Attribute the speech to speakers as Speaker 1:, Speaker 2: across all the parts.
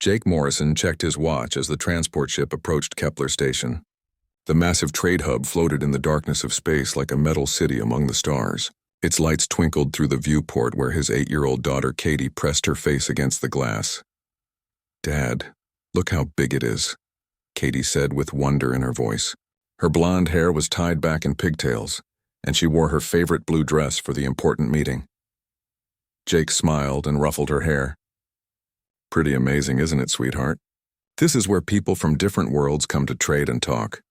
Speaker 1: Jake Morrison checked his watch as the transport ship approached Kepler Station. The massive trade hub floated in the darkness of space like a metal city among the stars. Its lights twinkled through the viewport where his 8-year-old daughter Katie pressed her face against the glass. "Dad, look how big it is," Katie said with wonder in her voice. Her blonde hair was tied back in pigtails, and she wore her favorite blue dress for the important meeting. Jake smiled and ruffled her hair. "Pretty amazing, isn't it, sweetheart? This is where people from different worlds come to trade and talk."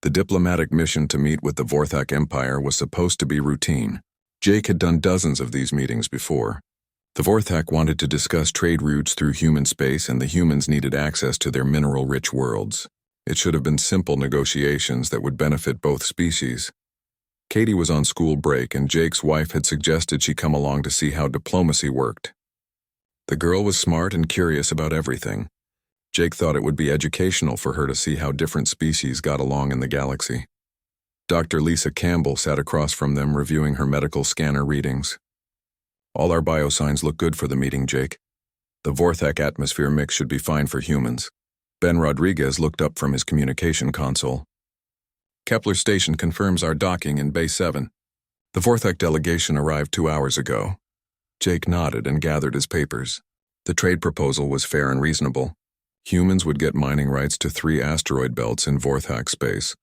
Speaker 1: The diplomatic mission to meet with the Vorthak Empire was supposed to be routine. Jake had done dozens of these meetings before. The Vorthak wanted to discuss trade routes through human space, and the humans needed access to their mineral-rich worlds. It should have been simple negotiations that would benefit both species. Katie was on school break, and Jake's wife had suggested she come along to see how diplomacy worked. The girl was smart and curious about everything. Jake thought it would be educational for her to see how different species got along in the galaxy. Dr. Lisa Campbell sat across from them reviewing her medical scanner readings. "All our biosigns look good for the meeting, Jake. The Vorthak atmosphere mix should be fine for humans." Ben Rodriguez looked up from his communication console. "Kepler Station confirms our docking in Bay 7. The Vorthak delegation arrived 2 hours ago." Jake nodded and gathered his papers. The trade proposal was fair and reasonable. Humans would get mining rights to 3 asteroid belts in Vorthak space,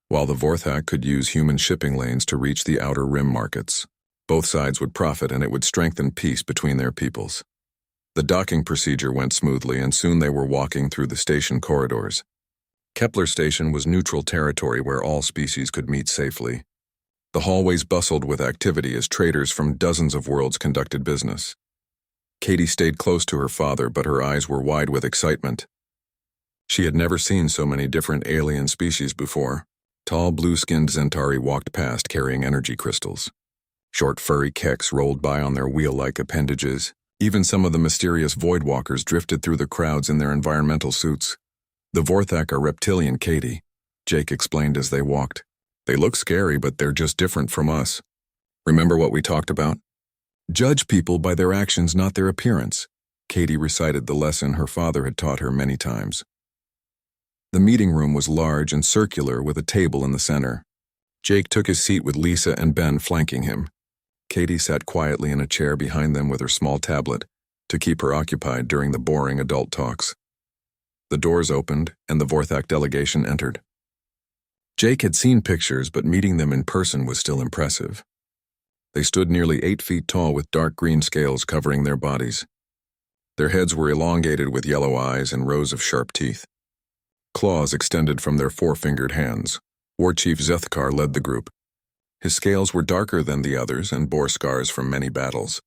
Speaker 1: while the Vorthak could use human shipping lanes to reach the outer rim markets. Both sides would profit, and it would strengthen peace between their peoples. The docking procedure went smoothly, and soon they were walking through the station corridors. Kepler Station was neutral territory where all species could meet safely. The hallways bustled with activity as traders from dozens of worlds conducted business. Katie stayed close to her father, but her eyes were wide with excitement. She had never seen so many different alien species before. Tall, blue-skinned Zentari walked past carrying energy crystals. Short, furry keks rolled by on their wheel-like appendages. Even some of the mysterious voidwalkers drifted through the crowds in their environmental suits. "The Vorthak are reptilian, Katie," Jake explained as they walked. "They look scary, but they're just different from us. Remember what we talked about? Judge people by their actions, not their appearance." Katie recited the lesson her father had taught her many times. The meeting room was large and circular with a table in the center. Jake took his seat with Lisa and Ben flanking him. Katie sat quietly in a chair behind them with her small tablet to keep her occupied during the boring adult talks. The doors opened, and the Vorthak delegation entered. Jake had seen pictures, but meeting them in person was still impressive. They stood nearly 8 feet tall with dark green scales covering their bodies. Their heads were elongated with yellow eyes and rows of sharp teeth. Claws extended from their 4-fingered hands. War Chief Zethkar led the group. His scales were darker than the others and bore scars from many battles.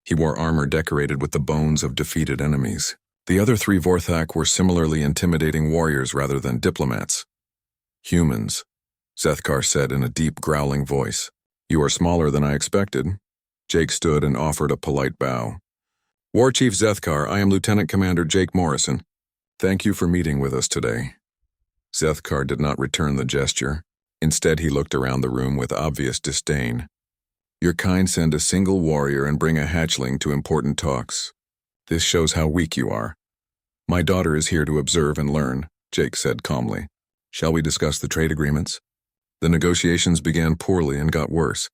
Speaker 1: He wore armor decorated with the bones of defeated enemies. The other 3 Vorthak were similarly intimidating warriors rather than diplomats. "Humans," Zethkar said in a deep, growling voice. "You are smaller than I expected." Jake stood and offered a polite bow. "War Chief Zethkar, I am Lieutenant Commander Jake Morrison. Thank you for meeting with us today." Zethkar did not return the gesture. Instead, he looked around the room with obvious disdain. "Your kind send a single warrior and bring a hatchling to important talks. This shows how weak you are." "My daughter is here to observe and learn," Jake said calmly. "Shall we discuss the trade agreements?" The negotiations began poorly and got worse.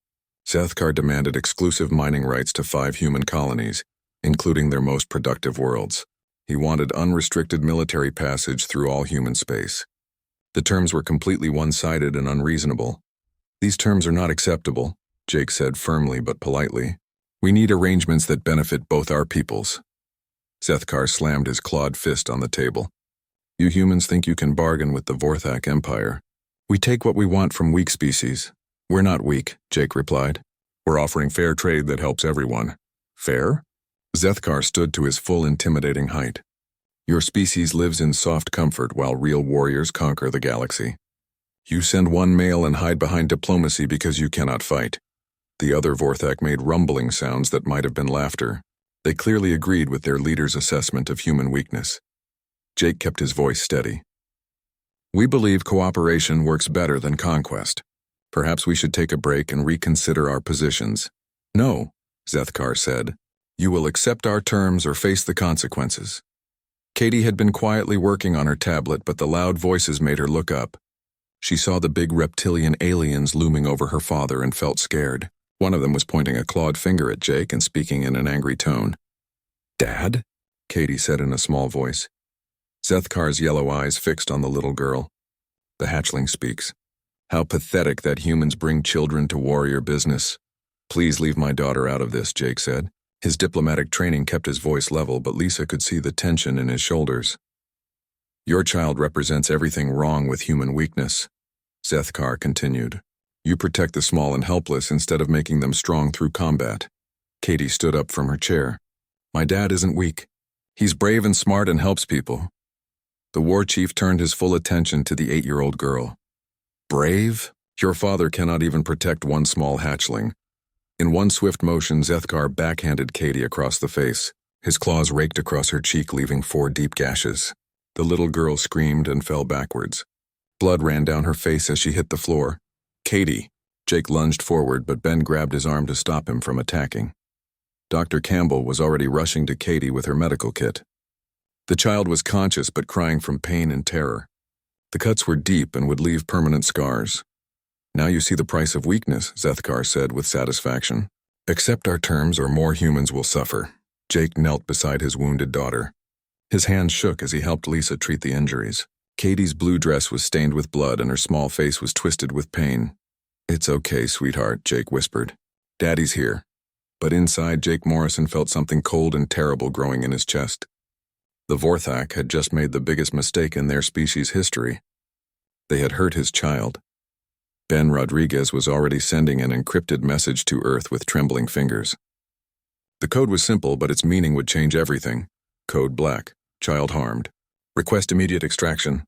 Speaker 1: Zethkar demanded exclusive mining rights to 5 human colonies, including their most productive worlds. He wanted unrestricted military passage through all human space. The terms were completely one-sided and unreasonable. "These terms are not acceptable," Jake said firmly but politely. "We need arrangements that benefit both our peoples." Zethkar slammed his clawed fist on the table. "You humans think you can bargain with the Vorthak Empire. We take what we want from weak species." "We're not weak," Jake replied. "We're offering fair trade that helps everyone." "Fair?" Zethkar stood to his full intimidating height. "Your species lives in soft comfort while real warriors conquer the galaxy. You send one male and hide behind diplomacy because you cannot fight." The other Vorthak made rumbling sounds that might have been laughter. They clearly agreed with their leader's assessment of human weakness. Jake kept his voice steady. "We believe cooperation works better than conquest. Perhaps we should take a break and reconsider our positions." "No," Zethkar said. "You will accept our terms or face the consequences." Katie had been quietly working on her tablet, but the loud voices made her look up. She saw the big reptilian aliens looming over her father and felt scared. One of them was pointing a clawed finger at Jake and speaking in an angry tone. "Dad?" Katie said in a small voice. Zethkar's yellow eyes fixed on the little girl. The hatchling speaks. "How pathetic that humans bring children to warrior business. Please leave my daughter out of this," Jake said. His diplomatic training kept his voice level, but Lisa could see the tension in his shoulders. "Your child represents everything wrong with human weakness," Zethkar continued. "You protect the small and helpless instead of making them strong through combat." Katie stood up from her chair. "My dad isn't weak. He's brave and smart and helps people." The war chief turned his full attention to the 8-year-old girl. "Brave? Your father cannot even protect one small hatchling." In one swift motion, Zethkar backhanded Katie across the face. His claws raked across her cheek, leaving 4 deep gashes. The little girl screamed and fell backwards. Blood ran down her face as she hit the floor. "Katie!" Jake lunged forward, but Ben grabbed his arm to stop him from attacking. Dr. Campbell was already rushing to Katie with her medical kit. The child was conscious but crying from pain and terror. The cuts were deep and would leave permanent scars. "Now you see the price of weakness," Zethkar said with satisfaction. "Accept our terms or more humans will suffer." Jake knelt beside his wounded daughter. His hands shook as he helped Lisa treat the injuries. Katie's blue dress was stained with blood and her small face was twisted with pain. "It's okay, sweetheart," Jake whispered. "Daddy's here." But inside, Jake Morrison felt something cold and terrible growing in his chest. The Vorthak had just made the biggest mistake in their species' history. They had hurt his child. Ben Rodriguez was already sending an encrypted message to Earth with trembling fingers. The code was simple, but its meaning would change everything. Code Black. Child harmed. Request immediate extraction.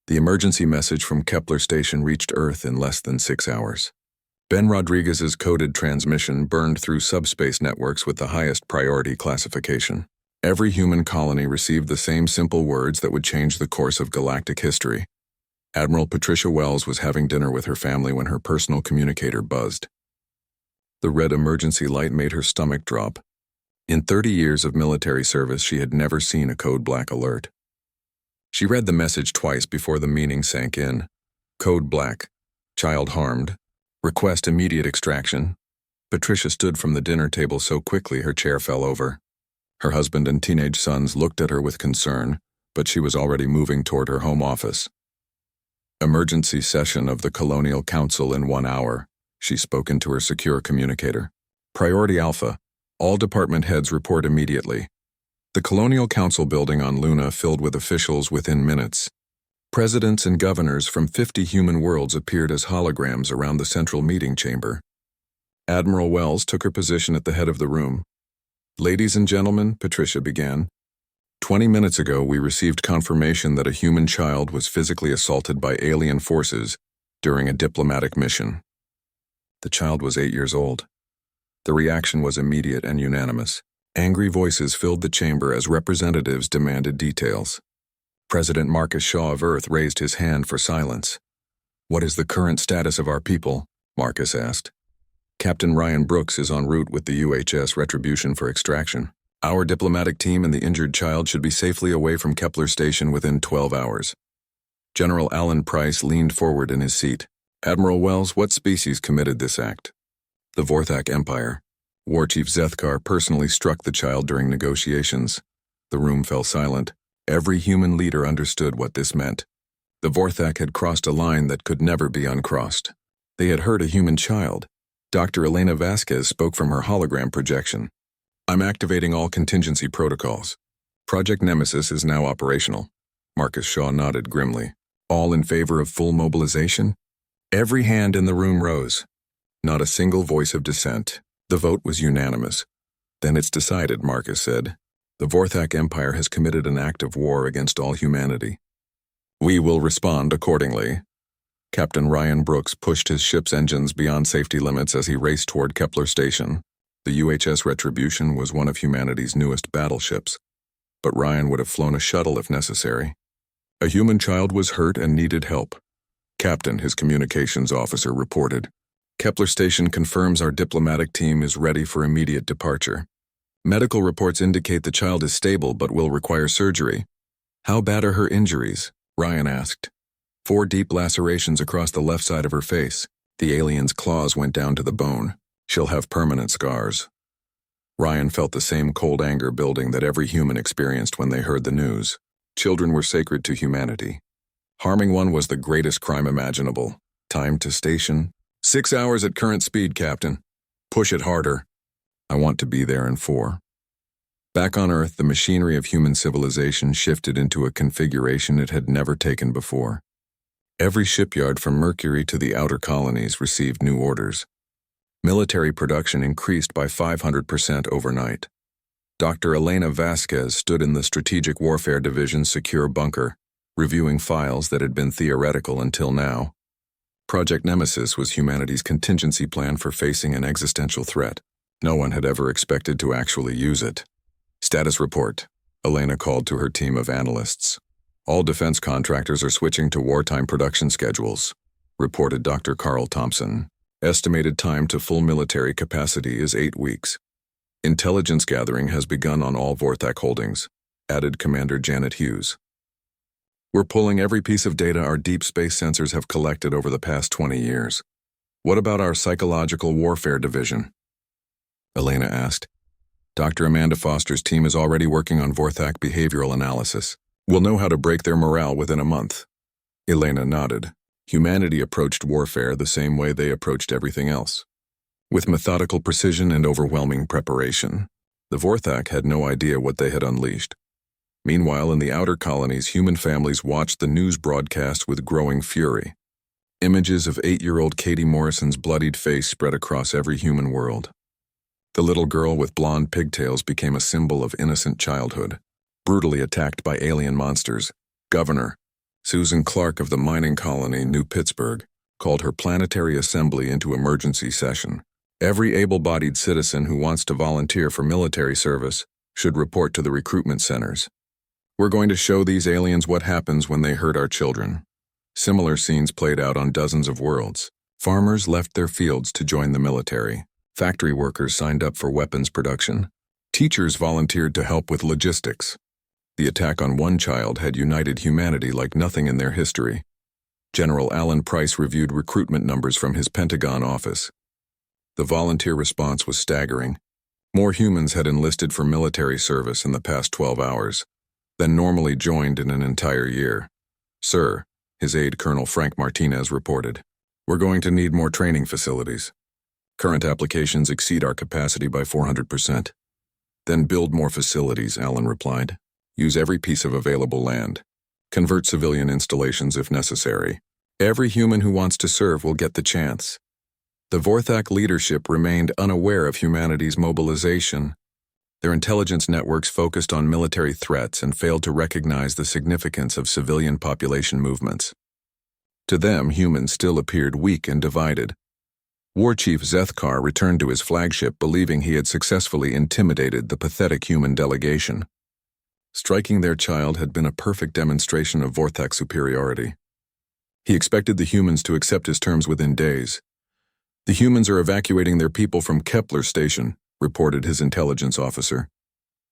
Speaker 1: The emergency message from Kepler Station reached Earth in less than 6 hours. Ben Rodriguez's coded transmission burned through subspace networks with the highest priority classification. Every human colony received the same simple words that would change the course of galactic history. Admiral Patricia Wells was having dinner with her family when her personal communicator buzzed. The red emergency light made her stomach drop. In 30 years of military service, she had never seen a Code Black alert. She read the message twice before the meaning sank in. Code Black. Child harmed. Request immediate extraction. Patricia stood from the dinner table so quickly her chair fell over. Her husband and teenage sons looked at her with concern, but she was already moving toward her home office. "Emergency session of the Colonial Council in 1 hour," she spoke into her secure communicator. "Priority Alpha. All department heads report immediately." The Colonial Council building on Luna filled with officials within minutes. Presidents and governors from 50 human worlds appeared as holograms around the central meeting chamber. Admiral Wells took her position at the head of the room. "Ladies and gentlemen," Patricia began, 20 minutes ago, we received confirmation that a human child was physically assaulted by alien forces during a diplomatic mission. The child was 8 years old. The reaction was immediate and unanimous. Angry voices filled the chamber as representatives demanded details. President Marcus Shaw of Earth raised his hand for silence. "What is the current status of our people?" Marcus asked. "Captain Ryan Brooks is en route with the UHS Retribution for extraction. Our diplomatic team and the injured child should be safely away from Kepler Station within 12 hours. General Alan Price leaned forward in his seat. "Admiral Wells, what species committed this act?" "The Vorthak Empire." War Chief Zethkar personally struck the child during negotiations. The room fell silent. Every human leader understood what this meant. The Vorthak had crossed a line that could never be uncrossed. They had hurt a human child. Dr. Elena Vasquez spoke from her hologram projection. "I'm activating all contingency protocols. Project Nemesis is now operational." Marcus Shaw nodded grimly. "All in favor of full mobilization?" Every hand in the room rose. Not a single voice of dissent. The vote was unanimous. "Then it's decided," Marcus said. "The Vorthak Empire has committed an act of war against all humanity. We will respond accordingly." Captain Ryan Brooks pushed his ship's engines beyond safety limits as he raced toward Kepler Station. The UHS Retribution was one of humanity's newest battleships, but Ryan would have flown a shuttle if necessary. A human child was hurt and needed help. "Captain," his communications officer reported. "Kepler Station confirms our diplomatic team is ready for immediate departure." Medical reports indicate the child is stable but will require surgery. How bad are her injuries? Ryan asked. 4 deep lacerations across the left side of her face. The alien's claws went down to the bone. She'll have permanent scars. Ryan felt the same cold anger building that every human experienced when they heard the news. Children were sacred to humanity. Harming one was the greatest crime imaginable. Time to station. 6 hours at current speed, Captain. Push it harder. I want to be there in 4. Back on Earth, the machinery of human civilization shifted into a configuration it had never taken before. Every shipyard from Mercury to the outer colonies received new orders. Military production increased by 500% overnight. Dr. Elena Vasquez stood in the Strategic Warfare Division's secure bunker, reviewing files that had been theoretical until now. Project Nemesis was humanity's contingency plan for facing an existential threat. No one had ever expected to actually use it. Status report. Elena called to her team of analysts. All defense contractors are switching to wartime production schedules, reported Dr. Carl Thompson. Estimated time to full military capacity is 8 weeks. Intelligence gathering has begun on all Vorthak holdings, added Commander Janet Hughes. We're pulling every piece of data our deep space sensors have collected over the past 20 years. What about our psychological warfare division? Elena asked. Dr. Amanda Foster's team is already working on Vorthak behavioral analysis. We'll know how to break their morale within a month. Elena nodded. Humanity approached warfare the same way they approached everything else. With methodical precision and overwhelming preparation. The Vorthak had no idea what they had unleashed. Meanwhile, in the outer colonies, human families watched the news broadcast with growing fury. Images of 8-year-old Katie Morrison's bloodied face spread across every human world. The little girl with blonde pigtails became a symbol of innocent childhood, brutally attacked by alien monsters. Governor Susan Clark of the mining colony New Pittsburgh called her planetary assembly into emergency session. Every able-bodied citizen who wants to volunteer for military service should report to the recruitment centers. We're going to show these aliens what happens when they hurt our children. Similar scenes played out on dozens of worlds. Farmers left their fields to join the military. Factory workers signed up for weapons production. Teachers volunteered to help with logistics. The attack on one child had united humanity like nothing in their history. General Alan Price reviewed recruitment numbers from his Pentagon office. The volunteer response was staggering. More humans had enlisted for military service in the past 12 hours than normally joined in an entire year. Sir, his aide Colonel Frank Martinez reported, we're going to need more training facilities. Current applications exceed our capacity by 400%. Then build more facilities, Alan replied. Use every piece of available land. Convert civilian installations if necessary. Every human who wants to serve will get the chance. The Vorthak leadership remained unaware of humanity's mobilization. Their intelligence networks focused on military threats and failed to recognize the significance of civilian population movements. To them, humans still appeared weak and divided. War Chief Zethkar returned to his flagship believing he had successfully intimidated the pathetic human delegation. Striking their child had been a perfect demonstration of Vorthak superiority. He expected the humans to accept his terms within days. The humans are evacuating their people from Kepler Station, reported his intelligence officer.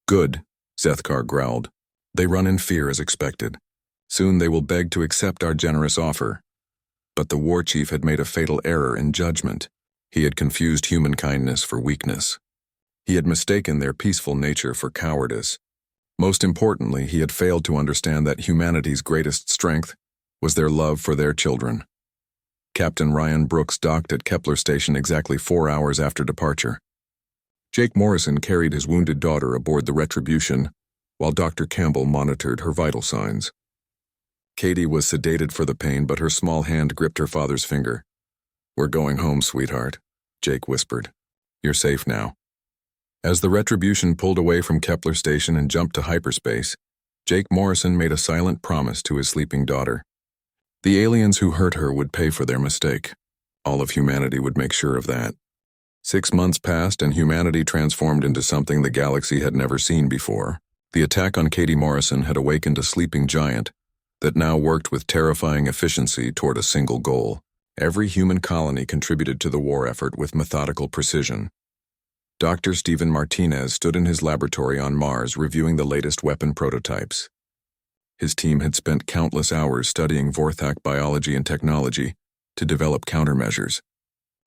Speaker 1: Good, Zethkar growled. They run in fear as expected. Soon they will beg to accept our generous offer. But the war chief had made a fatal error in judgment. He had confused human kindness for weakness. He had mistaken their peaceful nature for cowardice. Most importantly, he had failed to understand that humanity's greatest strength was their love for their children. Captain Ryan Brooks docked at Kepler Station exactly 4 hours after departure. Jake Morrison carried his wounded daughter aboard the Retribution, while Dr. Campbell monitored her vital signs. Katie was sedated for the pain, but her small hand gripped her father's finger. We're going home, sweetheart, Jake whispered. You're safe now. As the Retribution pulled away from Kepler Station and jumped to hyperspace, Jake Morrison made a silent promise to his sleeping daughter. The aliens who hurt her would pay for their mistake. All of humanity would make sure of that. 6 months passed and humanity transformed into something the galaxy had never seen before. The attack on Katie Morrison had awakened a sleeping giant that now worked with terrifying efficiency toward a single goal. Every human colony contributed to the war effort with methodical precision. Dr. Stephen Martinez stood in his laboratory on Mars reviewing the latest weapon prototypes. His team had spent countless hours studying Vorthak biology and technology to develop countermeasures.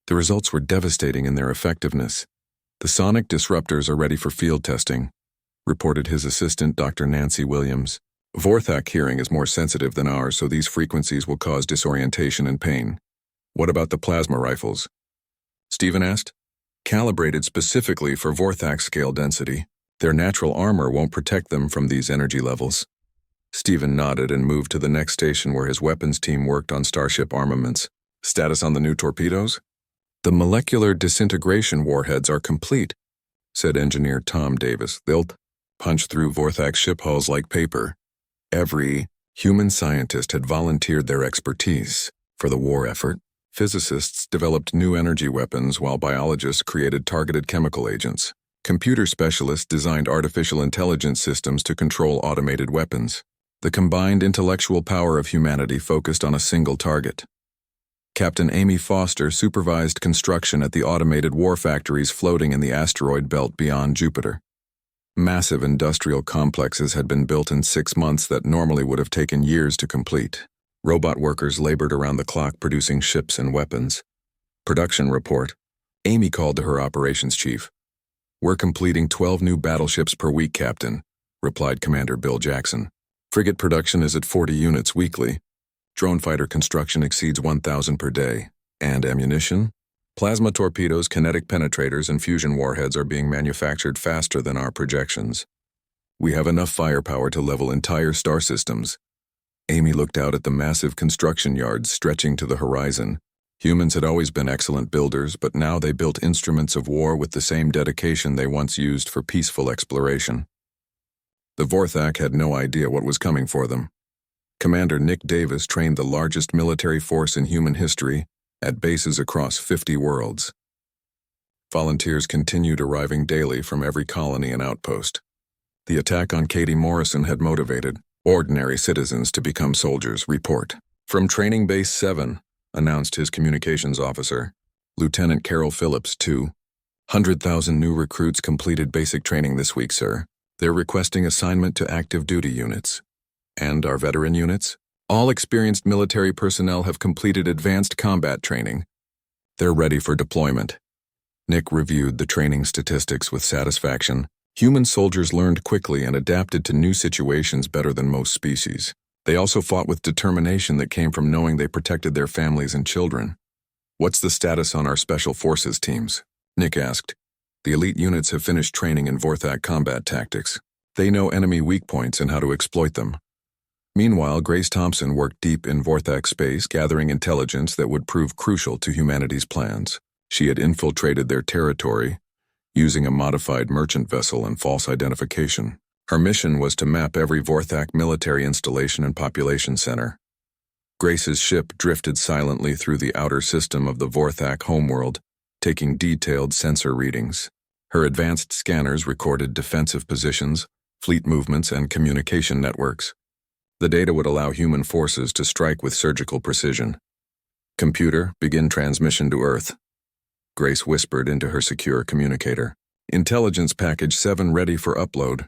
Speaker 1: The results were devastating in their effectiveness. The sonic disruptors are ready for field testing, reported his assistant, Dr. Nancy Williams. Vorthak hearing is more sensitive than ours, so these frequencies will cause disorientation and pain. What about the plasma rifles? Stephen asked. Calibrated specifically for Vorthak scale density, their natural armor won't protect them from these energy levels. Stephen nodded and moved to the next station where his weapons team worked on starship armaments. Status on the new torpedoes? The molecular disintegration warheads are complete, said engineer Tom Davis. They'll punch through Vorthak ship hulls like paper. Every human scientist had volunteered their expertise for the war effort. Physicists developed new energy weapons while biologists created targeted chemical agents. Computer specialists designed artificial intelligence systems to control automated weapons. The combined intellectual power of humanity focused on a single target. Captain Amy Foster supervised construction at the automated war factories floating in the asteroid belt beyond Jupiter. Massive industrial complexes had been built in 6 months that normally would have taken years to complete. Robot workers labored around the clock producing ships and weapons. Production report. Amy called to her operations chief. We're completing 12 new battleships per week, Captain, replied Commander Bill Jackson. Frigate production is at 40 units weekly. Drone fighter construction exceeds 1,000 per day. And ammunition? Plasma torpedoes, kinetic penetrators, and fusion warheads are being manufactured faster than our projections. We have enough firepower to level entire star systems. Amy looked out at the massive construction yards stretching to the horizon. Humans had always been excellent builders, but now they built instruments of war with the same dedication they once used for peaceful exploration. The Vorthak had no idea what was coming for them. Commander Nick Davis trained the largest military force in human history at bases across 50 worlds. Volunteers continued arriving daily from every colony and outpost. The attack on Katie Morrison had motivated ordinary citizens to become soldiers. Report. From Training Base 7, announced his communications officer, Lieutenant Carol Phillips, 200,000 new recruits completed basic training this week, sir. They're requesting assignment to active duty units. And our veteran units? All experienced military personnel have completed advanced combat training. They're ready for deployment. Nick reviewed the training statistics with satisfaction. Human soldiers learned quickly and adapted to new situations better than most species. They also fought with determination that came from knowing they protected their families and children. What's the status on our special forces teams? Nick asked. The elite units have finished training in Vorthak combat tactics. They know enemy weak points and how to exploit them. Meanwhile, Grace Thompson worked deep in Vorthak space, gathering intelligence that would prove crucial to humanity's plans. She had infiltrated their territory, using a modified merchant vessel and false identification. Her mission was to map every Vorthak military installation and population center. Grace's ship drifted silently through the outer system of the Vorthak homeworld, taking detailed sensor readings. Her advanced scanners recorded defensive positions, fleet movements, and communication networks. The data would allow human forces to strike with surgical precision. Computer, begin transmission to Earth. Grace whispered into her secure communicator. Intelligence Package 7 ready for upload.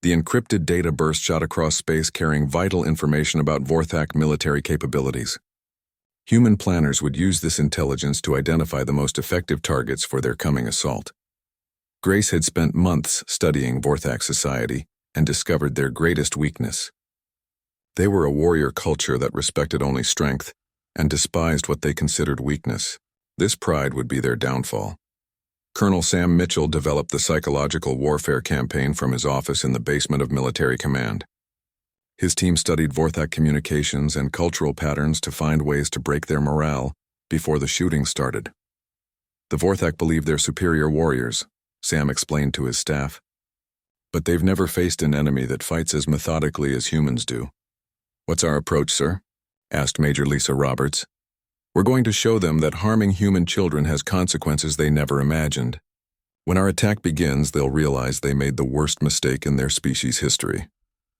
Speaker 1: The encrypted data burst shot across space carrying vital information about Vorthak military capabilities. Human planners would use this intelligence to identify the most effective targets for their coming assault. Grace had spent months studying Vorthak society and discovered their greatest weakness. They were a warrior culture that respected only strength and despised what they considered weakness. This pride would be their downfall. Colonel Sam Mitchell developed the psychological warfare campaign from his office in the basement of Military Command. His team studied Vorthak communications and cultural patterns to find ways to break their morale before the shooting started. The Vorthak believe they're superior warriors, Sam explained to his staff. But they've never faced an enemy that fights as methodically as humans do. What's our approach, sir? Asked Major Lisa Roberts. We're going to show them that harming human children has consequences they never imagined. When our attack begins, they'll realize they made the worst mistake in their species' history.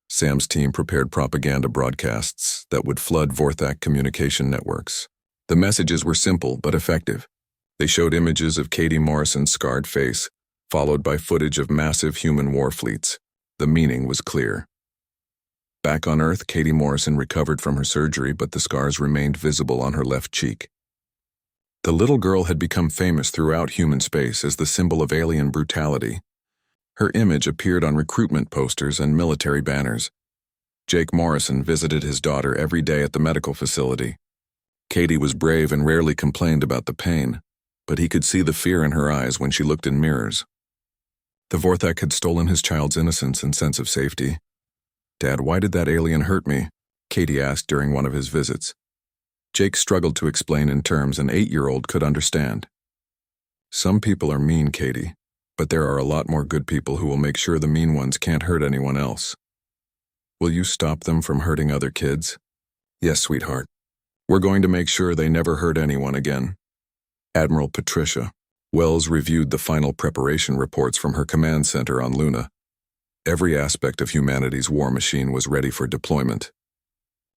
Speaker 1: Sam's team prepared propaganda broadcasts that would flood Vorthak communication networks. The messages were simple but effective. They showed images of Katie Morrison's scarred face, followed by footage of massive human war fleets. The meaning was clear. Back on Earth, Katie Morrison recovered from her surgery, but the scars remained visible on her left cheek. The little girl had become famous throughout human space as the symbol of alien brutality. Her image appeared on recruitment posters and military banners. Jake Morrison visited his daughter every day at the medical facility. Katie was brave and rarely complained about the pain, but he could see the fear in her eyes when she looked in mirrors. The Vorthak had stolen his child's innocence and sense of safety. "Dad, why did that alien hurt me?" Katie asked during one of his visits. Jake struggled to explain in terms an 8-year-old could understand. "Some people are mean, Katie, but there are a lot more good people who will make sure the mean ones can't hurt anyone else. Will you stop them from hurting other kids?" "Yes, sweetheart. We're going to make sure they never hurt anyone again." Admiral Patricia Wells reviewed the final preparation reports from her command center on Luna. Every aspect of humanity's war machine was ready for deployment.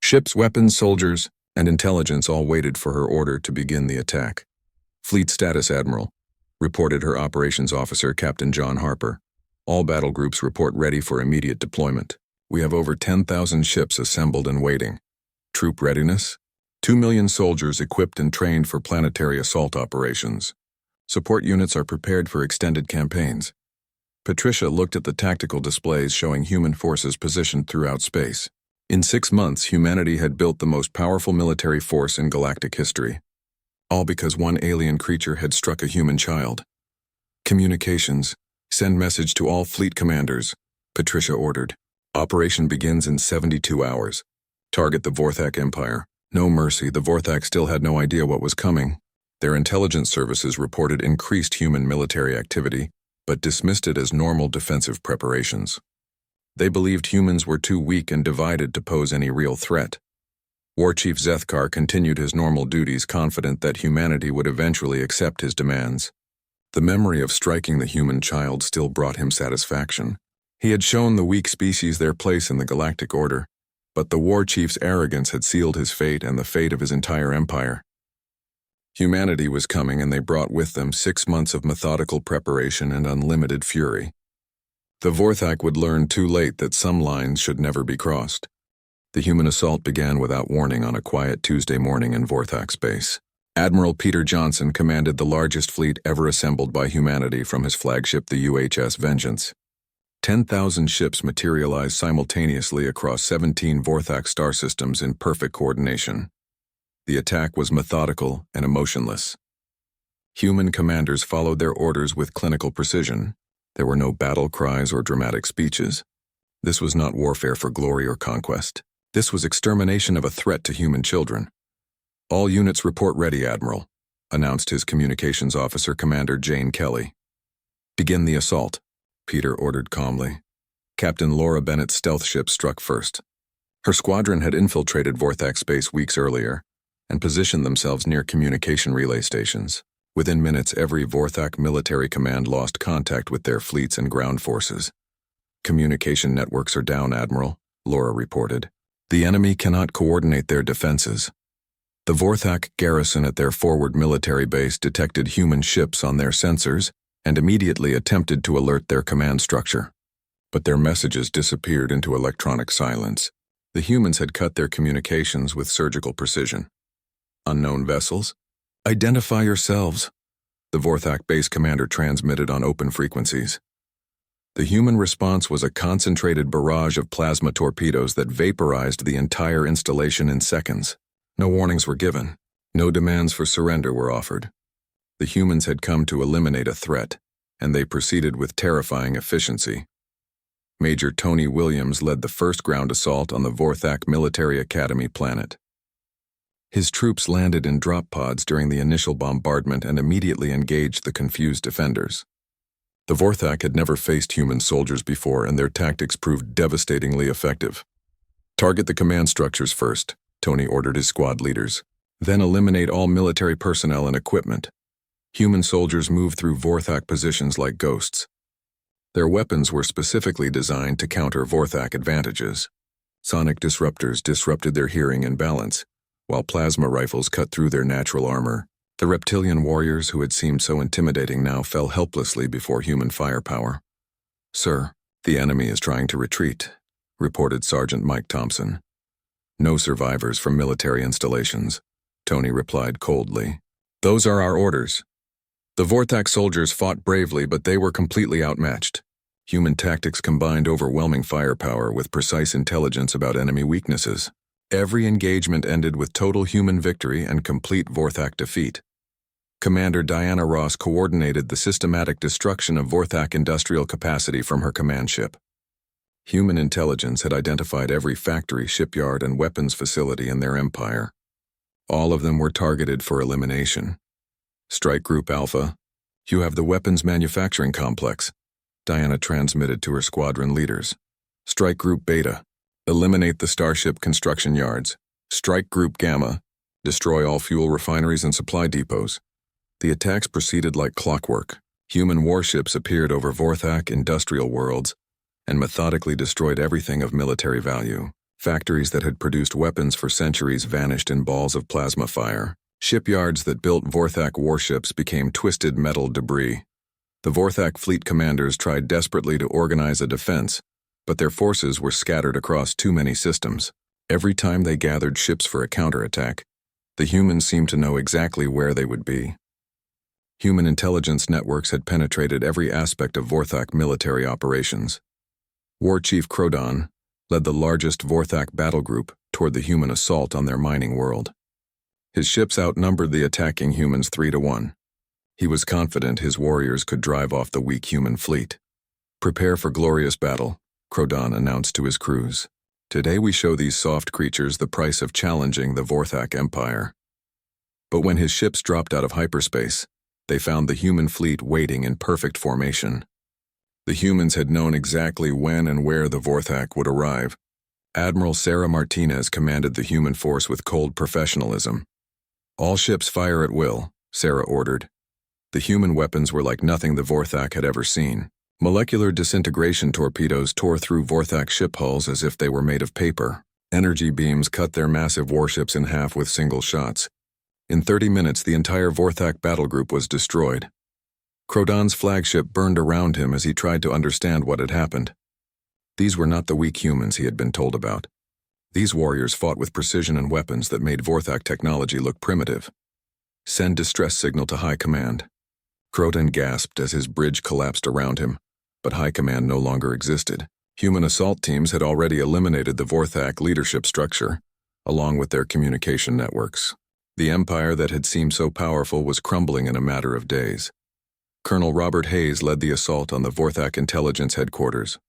Speaker 1: Ships, weapons, soldiers, and intelligence all waited for her order to begin the attack. "Fleet status, Admiral," reported her operations officer, Captain John Harper. "All battle groups report ready for immediate deployment. We have over 10,000 ships assembled and waiting. Troop readiness? 2 million soldiers equipped and trained for planetary assault operations. Support units are prepared for extended campaigns." Patricia looked at the tactical displays showing human forces positioned throughout space. In 6 months, humanity had built the most powerful military force in galactic history. All because one alien creature had struck a human child. "Communications. Send message to all fleet commanders," Patricia ordered. "Operation begins in 72 hours. Target the Vorthak Empire. No mercy, the Vorthak still had no idea what was coming. Their intelligence services reported increased human military activity, but dismissed it as normal defensive preparations. They believed humans were too weak and divided to pose any real threat. War Chief Zethkar continued his normal duties, confident that humanity would eventually accept his demands. The memory of striking the human child still brought him satisfaction. He had shown the weak species their place in the galactic order, but the War Chief's arrogance had sealed his fate and the fate of his entire empire. Humanity was coming, and they brought with them 6 months of methodical preparation and unlimited fury. The Vorthak would learn too late that some lines should never be crossed. The human assault began without warning on a quiet Tuesday morning in Vorthak space. Admiral Peter Johnson commanded the largest fleet ever assembled by humanity from his flagship, the UHS Vengeance. 10,000 ships materialized simultaneously across 17 Vorthak star systems in perfect coordination. The attack was methodical and emotionless. Human commanders followed their orders with clinical precision. There were no battle cries or dramatic speeches. This was not warfare for glory or conquest. This was extermination of a threat to human children. "All units report ready, Admiral," announced his communications officer, Commander Jane Kelly. "Begin the assault," Peter ordered calmly. Captain Laura Bennett's stealth ship struck first. Her squadron had infiltrated Vorthak space weeks earlier and positioned themselves near communication relay stations. Within minutes, every Vorthak military command lost contact with their fleets and ground forces. "Communication networks are down, Admiral," Laura reported. "The enemy cannot coordinate their defenses." The Vorthak garrison at their forward military base detected human ships on their sensors and immediately attempted to alert their command structure. But their messages disappeared into electronic silence. The humans had cut their communications with surgical precision. "Unknown vessels? Identify yourselves," the Vorthak base commander transmitted on open frequencies. The human response was a concentrated barrage of plasma torpedoes that vaporized the entire installation in seconds. No warnings were given. No demands for surrender were offered. The humans had come to eliminate a threat, and they proceeded with terrifying efficiency. Major Tony Williams led the first ground assault on the Vorthak Military Academy planet. His troops landed in drop pods during the initial bombardment and immediately engaged the confused defenders. The Vorthak had never faced human soldiers before, and their tactics proved devastatingly effective. "Target the command structures first," Tony ordered his squad leaders. "Then eliminate all military personnel and equipment." Human soldiers moved through Vorthak positions like ghosts. Their weapons were specifically designed to counter Vorthak advantages. Sonic disruptors disrupted their hearing and balance, while plasma rifles cut through their natural armor. The reptilian warriors who had seemed so intimidating now fell helplessly before human firepower. "Sir, the enemy is trying to retreat," reported Sergeant Mike Thompson. "No survivors from military installations," Tony replied coldly. "Those are our orders." The Vorthak soldiers fought bravely, but they were completely outmatched. Human tactics combined overwhelming firepower with precise intelligence about enemy weaknesses. Every engagement ended with total human victory and complete Vorthak defeat. Commander Diana Ross coordinated the systematic destruction of Vorthak industrial capacity from her command ship. Human intelligence had identified every factory, shipyard, and weapons facility in their empire. All of them were targeted for elimination. "Strike Group Alpha, you have the weapons manufacturing complex," Diana transmitted to her squadron leaders. "Strike Group Beta, eliminate the starship construction yards. Strike Group Gamma, destroy all fuel refineries and supply depots." The attacks proceeded like clockwork. Human warships appeared over Vorthak industrial worlds and methodically destroyed everything of military value. Factories that had produced weapons for centuries vanished in balls of plasma fire. Shipyards that built Vorthak warships became twisted metal debris. The Vorthak fleet commanders tried desperately to organize a defense, but their forces were scattered across too many systems. Every time they gathered ships for a counterattack, the humans seemed to know exactly where they would be. Human intelligence networks had penetrated every aspect of Vorthak military operations. War Chief Crodon led the largest Vorthak battle group toward the human assault on their mining world. His ships outnumbered the attacking humans 3-1. He was confident his warriors could drive off the weak human fleet. "Prepare for glorious battle," Crodon announced to his crews. "Today we show these soft creatures the price of challenging the Vorthak Empire." But when his ships dropped out of hyperspace, they found the human fleet waiting in perfect formation. The humans had known exactly when and where the Vorthak would arrive. Admiral Sarah Martinez commanded the human force with cold professionalism. "All ships fire at will," Sarah ordered. The human weapons were like nothing the Vorthak had ever seen. Molecular disintegration torpedoes tore through Vorthak ship hulls as if they were made of paper. Energy beams cut their massive warships in half with single shots. In 30 minutes, the entire Vorthak battle group was destroyed. Crodon's flagship burned around him as he tried to understand what had happened. These were not the weak humans he had been told about. These warriors fought with precision and weapons that made Vorthak technology look primitive. "Send distress signal to High Command." Crodon gasped as his bridge collapsed around him, but High Command no longer existed. Human assault teams had already eliminated the Vorthak leadership structure, along with their communication networks. The empire that had seemed so powerful was crumbling in a matter of days. Colonel Robert Hayes led the assault on the Vorthak intelligence headquarters.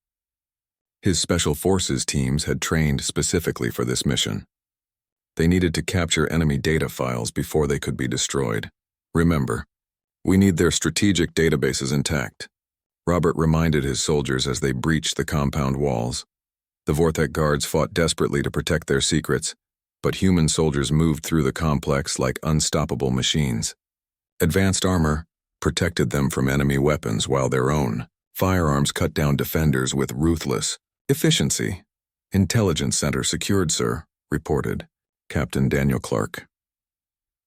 Speaker 1: His special forces teams had trained specifically for this mission. They needed to capture enemy data files before they could be destroyed. "Remember, we need their strategic databases intact," Robert reminded his soldiers as they breached the compound walls. The Vorthak guards fought desperately to protect their secrets, but human soldiers moved through the complex like unstoppable machines. Advanced armor protected them from enemy weapons while their own firearms cut down defenders with ruthless efficiency. "Intelligence Center secured, sir," reported Captain Daniel Clark.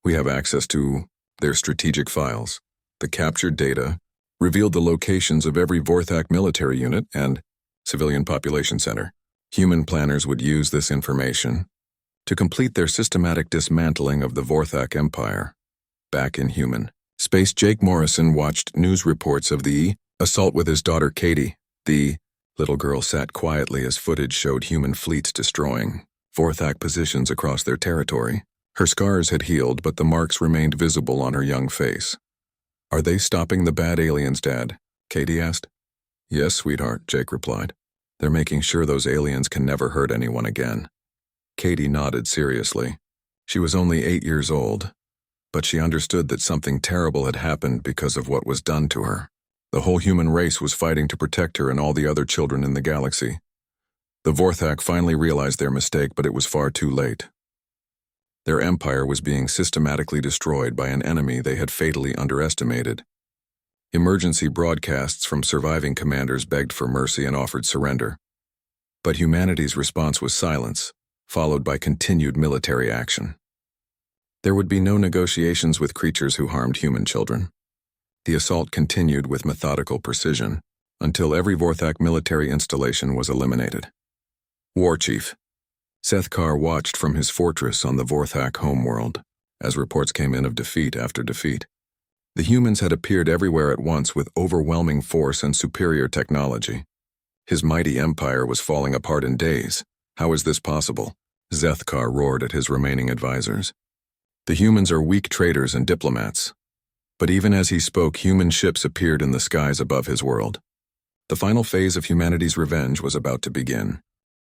Speaker 1: "We have access to their strategic files. The captured data revealed the locations of every Vorthak military unit and civilian population center. Human planners would use this information to complete their systematic dismantling of the Vorthak Empire." Back in human space, Jake Morrison watched news reports of the assault with his daughter Katie. The little girl sat quietly as footage showed human fleets destroying Vorthak positions across their territory. Her scars had healed, but the marks remained visible on her young face. "Are they stopping the bad aliens, Dad?" Katie asked. "Yes, sweetheart," Jake replied. "They're making sure those aliens can never hurt anyone again." Katie nodded seriously. She was only 8 years old, but she understood that something terrible had happened because of what was done to her. The whole human race was fighting to protect her and all the other children in the galaxy. The Vorthak finally realized their mistake, but it was far too late. Their empire was being systematically destroyed by an enemy they had fatally underestimated. Emergency broadcasts from surviving commanders begged for mercy and offered surrender. But humanity's response was silence, followed by continued military action. There would be no negotiations with creatures who harmed human children. The assault continued with methodical precision until every Vorthak military installation was eliminated. War Chief. Sethkar watched from his fortress on the Vorthak homeworld as reports came in of defeat after defeat. The humans had appeared everywhere at once with overwhelming force and superior technology. His mighty empire was falling apart in days. How is this possible? Sethkar roared at his remaining advisors. The humans are weak traders and diplomats. But even as he spoke, human ships appeared in the skies above his world. The final phase of humanity's revenge was about to begin.